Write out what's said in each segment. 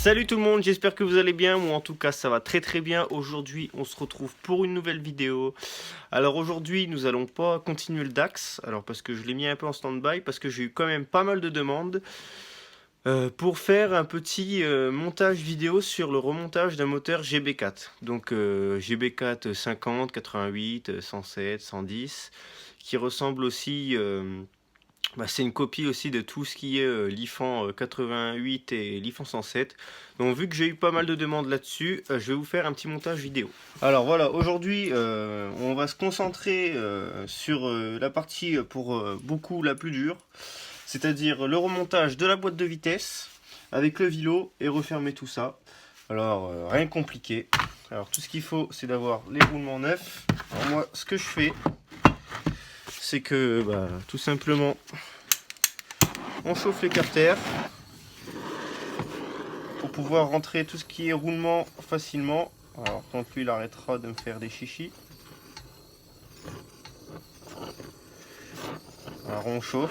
Salut tout le monde, j'espère que vous allez bien, ou en tout cas ça va très très bien. Aujourd'hui on se retrouve pour une nouvelle vidéo. Alors aujourd'hui nous allons pas continuer le DAX, alors parce que je l'ai mis un peu en stand-by, parce que j'ai eu quand même pas mal de demandes pour faire un petit montage vidéo sur le remontage d'un moteur GB4. Donc GB4 50, 88, 107, 110, qui ressemble aussi... c'est une copie aussi de tout ce qui est Lifan 88 et Lifan 107. Donc vu que j'ai eu pas mal de demandes là-dessus, je vais vous faire un petit montage vidéo. Alors voilà, aujourd'hui on va se concentrer sur la partie pour beaucoup la plus dure, c'est-à-dire le remontage de la boîte de vitesse avec le vilo et refermer tout ça. Alors rien de compliqué. Alors tout ce qu'il faut, c'est d'avoir les roulements neufs. Alors moi, ce que je fais, c'est que tout simplement on chauffe les carters pour pouvoir rentrer tout ce qui est roulement facilement. Alors tant que lui il arrêtera de me faire des chichis. Alors on chauffe.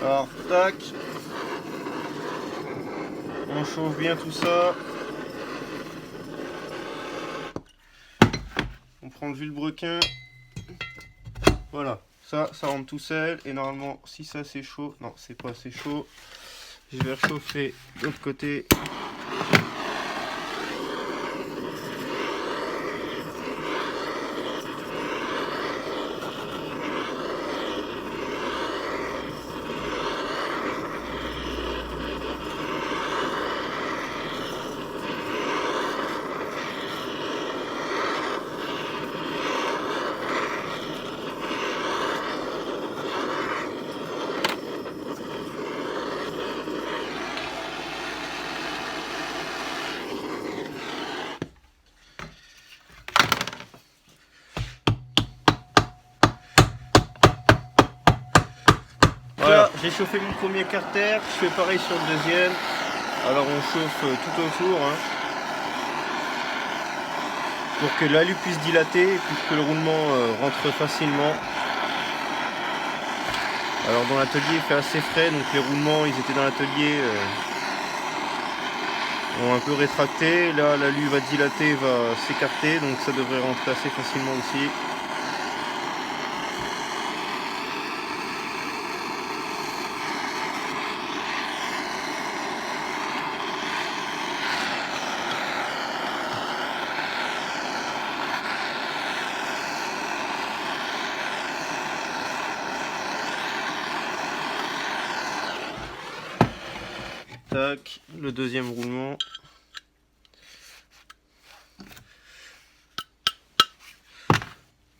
Alors, tac, on chauffe bien tout ça. On prend le vilebrequin. Voilà, ça rentre tout seul. Et normalement, si ça c'est chaud, non, c'est pas assez chaud. Je vais réchauffer de l'autre côté. Voilà, j'ai chauffé mon premier carter, je fais pareil sur le deuxième. Alors on chauffe tout autour pour que l'alu puisse dilater et puis que le roulement rentre facilement. Alors dans l'atelier il fait assez frais, donc les roulements ils étaient dans l'atelier ont un peu rétracté. Là l'alu va dilater, va s'écarter, donc ça devrait rentrer assez facilement aussi. Tac, le deuxième roulement.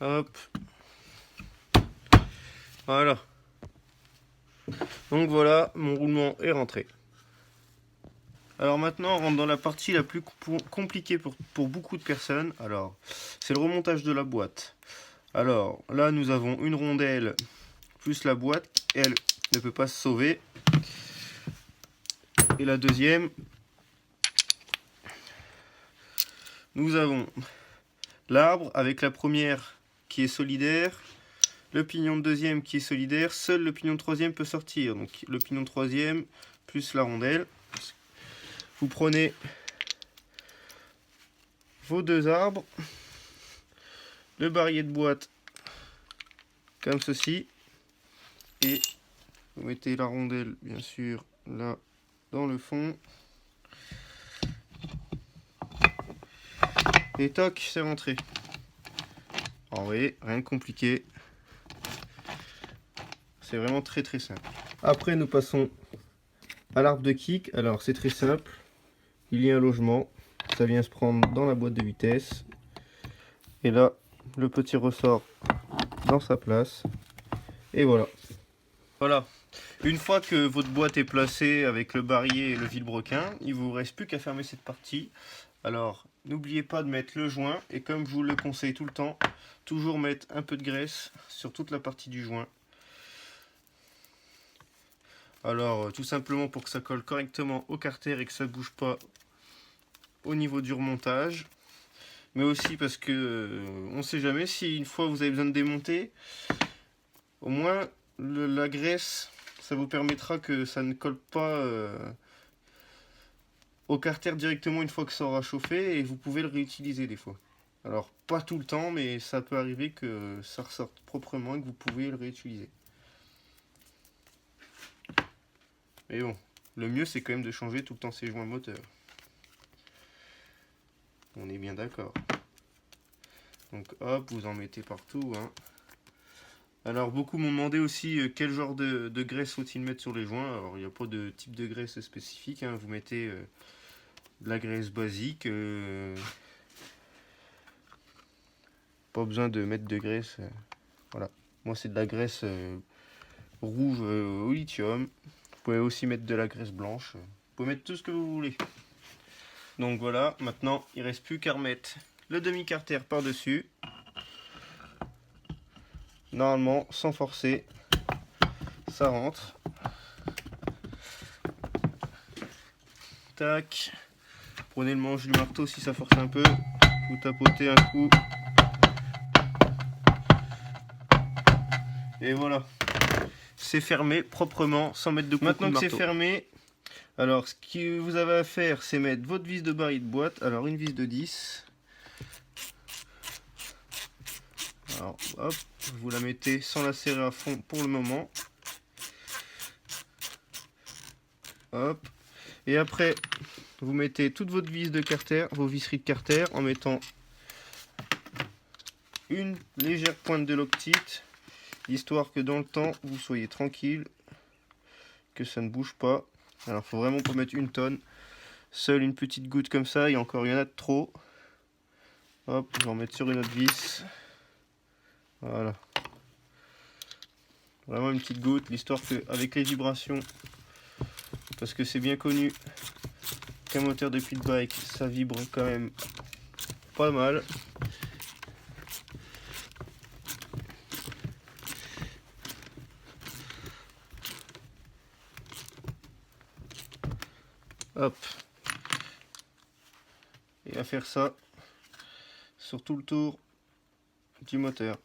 Hop. Voilà. Donc voilà, mon roulement est rentré. Alors maintenant, on rentre dans la partie la plus compliquée pour beaucoup de personnes. Alors, c'est le remontage de la boîte. Alors, là, nous avons une rondelle plus la boîte. Elle ne peut pas se sauver. Et la deuxième, nous avons l'arbre avec la première qui est solidaire, le pignon de deuxième qui est solidaire, seul le pignon de troisième peut sortir. Donc le pignon de troisième plus la rondelle. Vous prenez vos deux arbres, le barillet de boîte comme ceci, et vous mettez la rondelle bien sûr là dans le fond. Et toc, c'est rentré. Alors, vous voyez, rien de compliqué. C'est vraiment très simple. Après, nous passons à l'arbre de kick. Alors, c'est très simple. il y a un logement, ça vient se prendre dans la boîte de vitesse. Et là, le petit ressort dans sa place. Et voilà. Voilà. Une fois que votre boîte est placée avec le barillet et le vilebrequin, il ne vous reste plus qu'à fermer cette partie. Alors, n'oubliez pas de mettre le joint. Et comme je vous le conseille tout le temps, toujours mettre un peu de graisse sur toute la partie du joint. Alors, tout simplement pour que ça colle correctement au carter et que ça ne bouge pas au niveau du remontage. Mais aussi parce que on ne sait jamais si une fois vous avez besoin de démonter, au moins la graisse, ça vous permettra que ça ne colle pas au carter directement une fois que ça aura chauffé, et vous pouvez le réutiliser des fois. Alors pas tout le temps, mais ça peut arriver que ça ressorte proprement et que vous pouvez le réutiliser. Mais bon, le mieux c'est quand même de changer tout le temps ces joints moteurs. On est bien d'accord. Donc hop, vous en mettez partout, hein. Alors beaucoup m'ont demandé aussi quel genre de graisse faut-il mettre sur les joints. Alors il n'y a pas de type de graisse spécifique, hein. Vous mettez de la graisse basique. Pas besoin de mettre de graisse. Voilà. Moi c'est de la graisse rouge au lithium. Vous pouvez aussi mettre de la graisse blanche. Vous pouvez mettre tout ce que vous voulez. Donc voilà, maintenant il ne reste plus qu'à remettre le demi-carter par-dessus. Normalement, sans forcer, ça rentre. Tac. Prenez le manche du marteau si ça force un peu. Vous tapotez un coup. Et voilà. C'est fermé proprement, sans mettre de coup de marteau. Maintenant que c'est fermé, alors ce que vous avez à faire, c'est mettre votre vis de barillet de boîte. Alors une vis de 10. Alors hop, vous la mettez sans la serrer à fond pour le moment. Hop. Et après, vous mettez toute votre vis de carter, vos visseries de carter, en mettant une légère pointe de loctite, histoire que dans le temps, vous soyez tranquille, que ça ne bouge pas. Alors, faut vraiment pas mettre une tonne. Seule une petite goutte comme ça, et encore il y en a de trop. Hop, je vais en mettre sur une autre vis. Voilà. Vraiment une petite goutte, l'histoire que avec les vibrations, parce que c'est bien connu qu'un moteur de pit bike, ça vibre quand même pas mal. Hop. Et à faire ça sur tout le tour du moteur.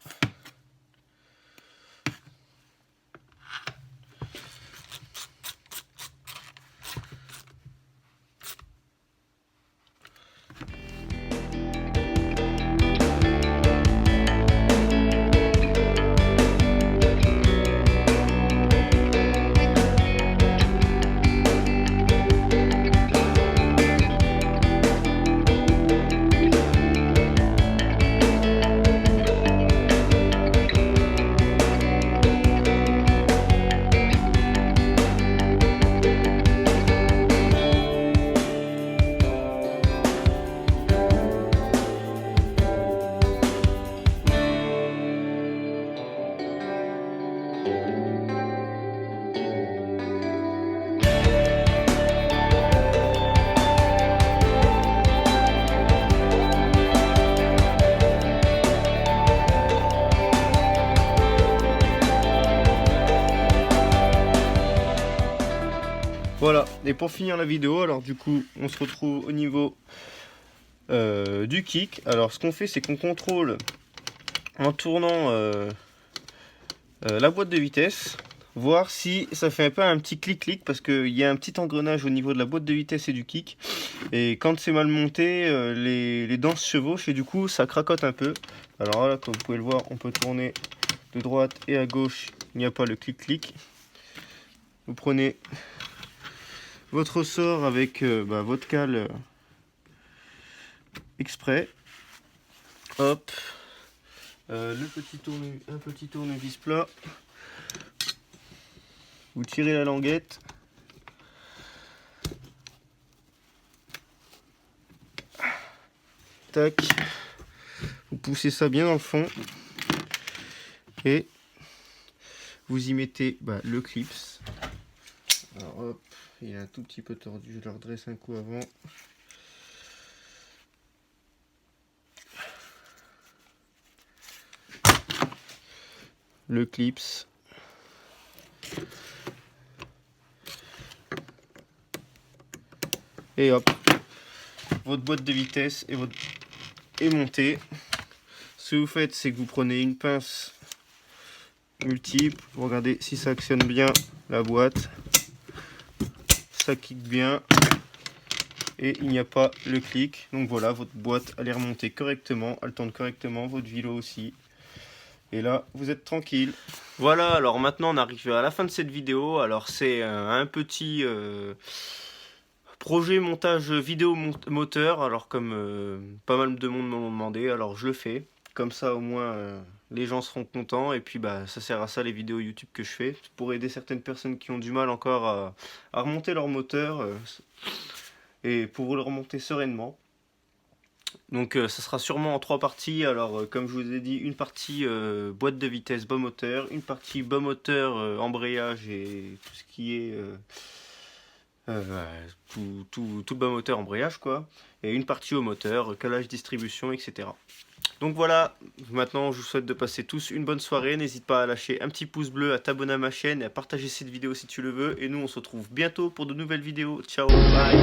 Voilà, et pour finir la vidéo, alors du coup, on se retrouve au niveau du kick. Alors ce qu'on fait, c'est qu'on contrôle en tournant la boîte de vitesse, voir si ça fait pas un petit clic-clic, parce qu'il y a un petit engrenage au niveau de la boîte de vitesse et du kick. Et quand c'est mal monté, les dents se chevauchent et du coup ça cracote un peu. Alors voilà, comme vous pouvez le voir, on peut tourner de droite et à gauche, il n'y a pas le clic-clic. Vous prenez votre ressort avec votre cale exprès. Hop. Un petit tournevis plat. Vous tirez la languette. tac. Vous poussez ça bien dans le fond. Et vous y mettez le clips. Alors hop, il est un tout petit peu tordu, je le redresse un coup avant. Le clips. Et hop, votre boîte de vitesse est montée. Ce que vous faites, c'est que vous prenez une pince multiple, vous regardez si ça actionne bien la boîte, ça kick bien et il n'y a pas le clic. Donc voilà, votre boîte elle est remontée correctement, elle tourne correctement, votre vélo aussi. Et là, vous êtes tranquille. Voilà, alors maintenant on arrive à la fin de cette vidéo. Alors c'est un petit projet montage vidéo moteur. Alors comme pas mal de monde m'ont demandé, alors je le fais. Comme ça au moins les gens seront contents. Et puis ça sert à ça les vidéos YouTube que je fais. Pour aider certaines personnes qui ont du mal encore à remonter leur moteur. Et pour le remonter sereinement. Donc ça sera sûrement en 3 parties. Alors comme je vous ai dit, une partie boîte de vitesse bas moteur, une partie bas moteur embrayage et tout ce qui est tout le bas moteur embrayage quoi, et une partie au moteur, calage, distribution, etc. Donc voilà, maintenant je vous souhaite de passer tous une bonne soirée. N'hésite pas à lâcher un petit pouce bleu, à t'abonner à ma chaîne et à partager cette vidéo si tu le veux. Et nous on se retrouve bientôt pour de nouvelles vidéos. Ciao, bye.